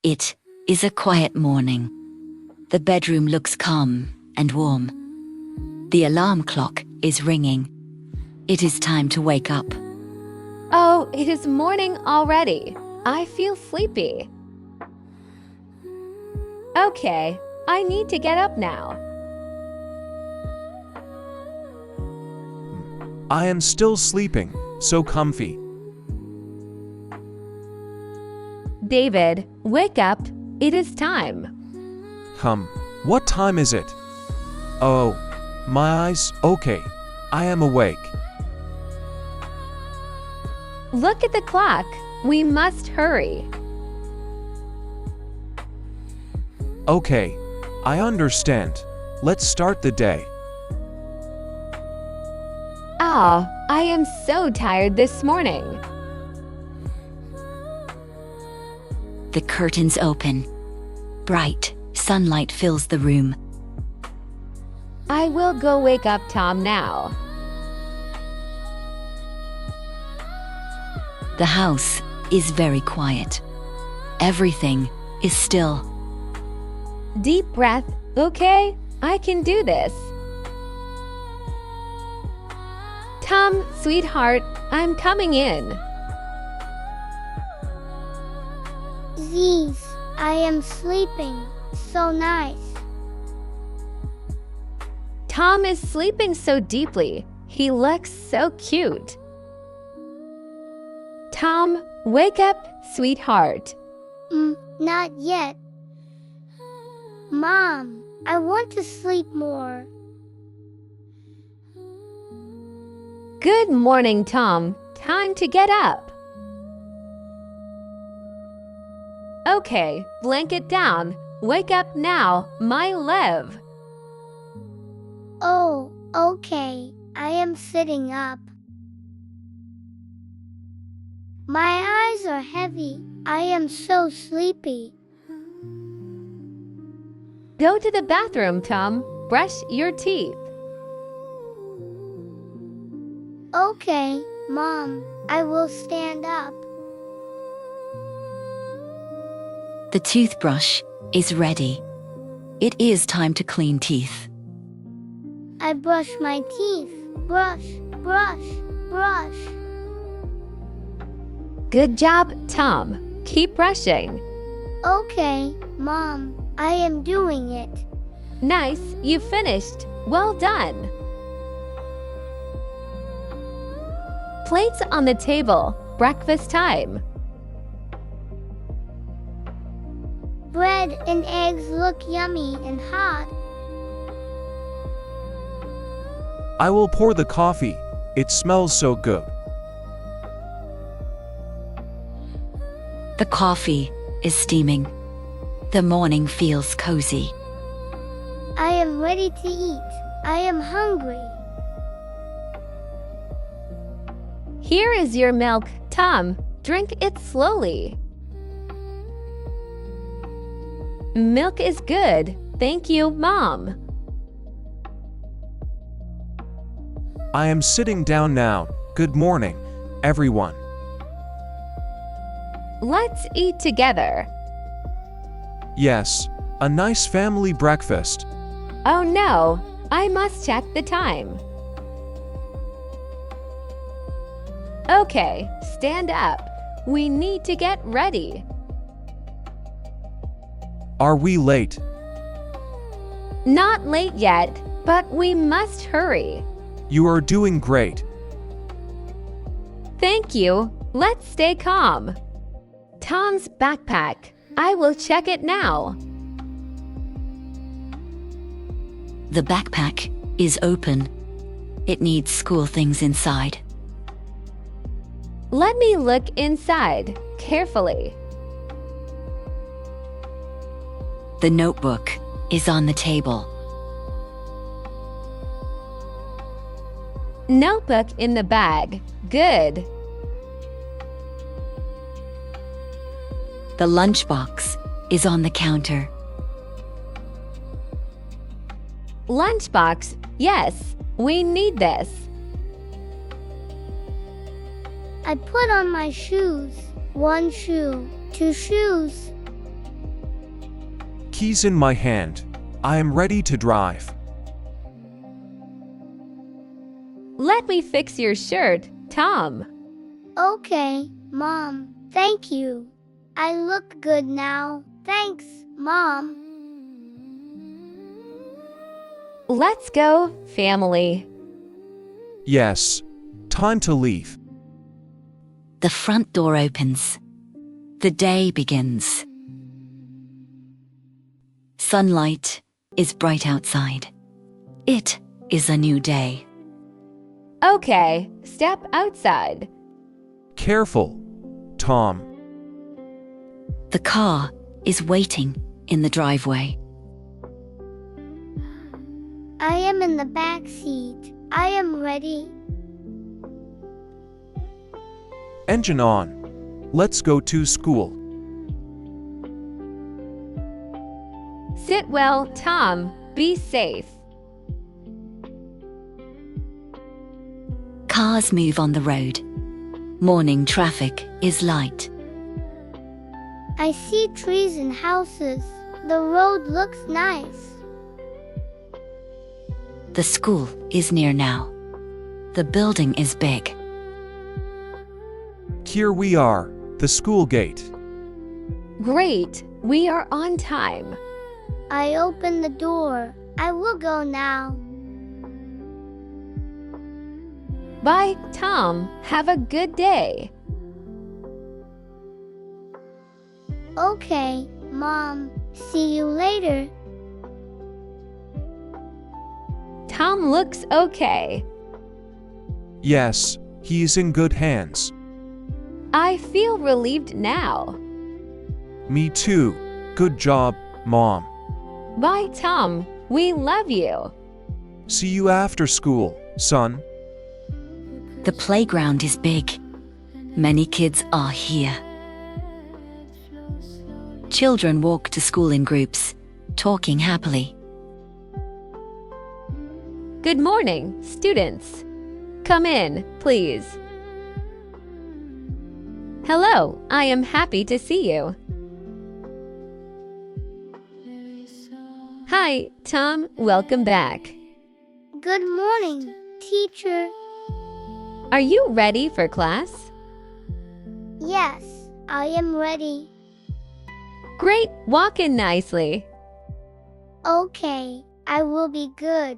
It is a quiet morning. The bedroom looks calm and warm. The alarm clock is ringing. It is time to wake up. Oh, it is morning already. I feel sleepy. Okay, I need to get up now. I am still sleeping, so comfy. David, wake up. It is time. What time is it? Oh, my eyes, okay. I am awake. Look at the clock. We must hurry. Okay, I understand. Let's start the day. Oh, I am so tired this morning. The curtains open. Bright sunlight fills the room. I will go wake up Tom now. The house is very quiet. Everything is still. Deep breath. Okay, I can do this. Tom, sweetheart, I'm coming in. Zeez, I am sleeping. So nice. Tom is sleeping so deeply. He looks so cute. Tom, wake up, sweetheart. Not yet. Mom, I want to sleep more. Good morning, Tom. Time to get up. Okay, blanket down. Wake up now, my love. Oh, okay. I am sitting up. My eyes are heavy. I am so sleepy. Go to the bathroom, Tom. Brush your teeth. Okay, Mom, I will stand up. The toothbrush is ready. It is time to clean teeth. I brush my teeth. Brush, brush, brush. Good job, Tom. Keep brushing. Okay, Mom, I am doing it. Nice, you finished. Well done. Plates on the table. Breakfast time. Bread and eggs look yummy and hot. I will pour the coffee. It smells so good. The coffee is steaming. The morning feels cozy. I am ready to eat. I am hungry. Here is your milk, Tom. Drink it slowly. Milk is good. Thank you, Mom. I am sitting down now. Good morning, everyone. Let's eat together. Yes, a nice family breakfast. Oh no, I must check the time. Okay, stand up. We need to get ready. Are we late? Not late yet, but we must hurry. You are doing great. Thank you. Let's stay calm. Tom's backpack. I will check it now. The backpack is open. It needs school things inside. Let me look inside carefully. The notebook is on the table. Notebook in the bag. Good. The lunchbox is on the counter. Lunchbox. Yes, we need this. I put on my shoes. 1 shoe, 2 shoes. Keys in my hand. I am ready to drive. Let me fix your shirt, Tom. Okay, Mom. Thank you. I look good now. Thanks, Mom. Let's go, family. Yes. Time to leave. The front door opens. The day begins. Sunlight is bright outside. It is a new day. Okay, step outside. Careful, Tom. The car is waiting in the driveway. I am in the back seat. I am ready. Engine on. Let's go to school. Sit well, Tom. Be safe. Cars move on the road. Morning traffic is light. I see trees and houses. The road looks nice. The school is near now. The building is big. Here we are, the school gate. Great, we are on time. I open the door. I will go now. Bye, Tom. Have a good day. Okay, Mom. See you later. Tom looks okay. Yes, he is in good hands. I feel relieved now. Me too. Good job, Mom. Bye, Tom. We love you. See you after school, son. The playground is big. Many kids are here. Children walk to school in groups, talking happily. Good morning, students. Come in, please. Hello, I am happy to see you. Hi, Tom. Welcome back. Good morning, teacher. Are you ready for class? Yes, I am ready. Great, walk in nicely. Okay, I will be good.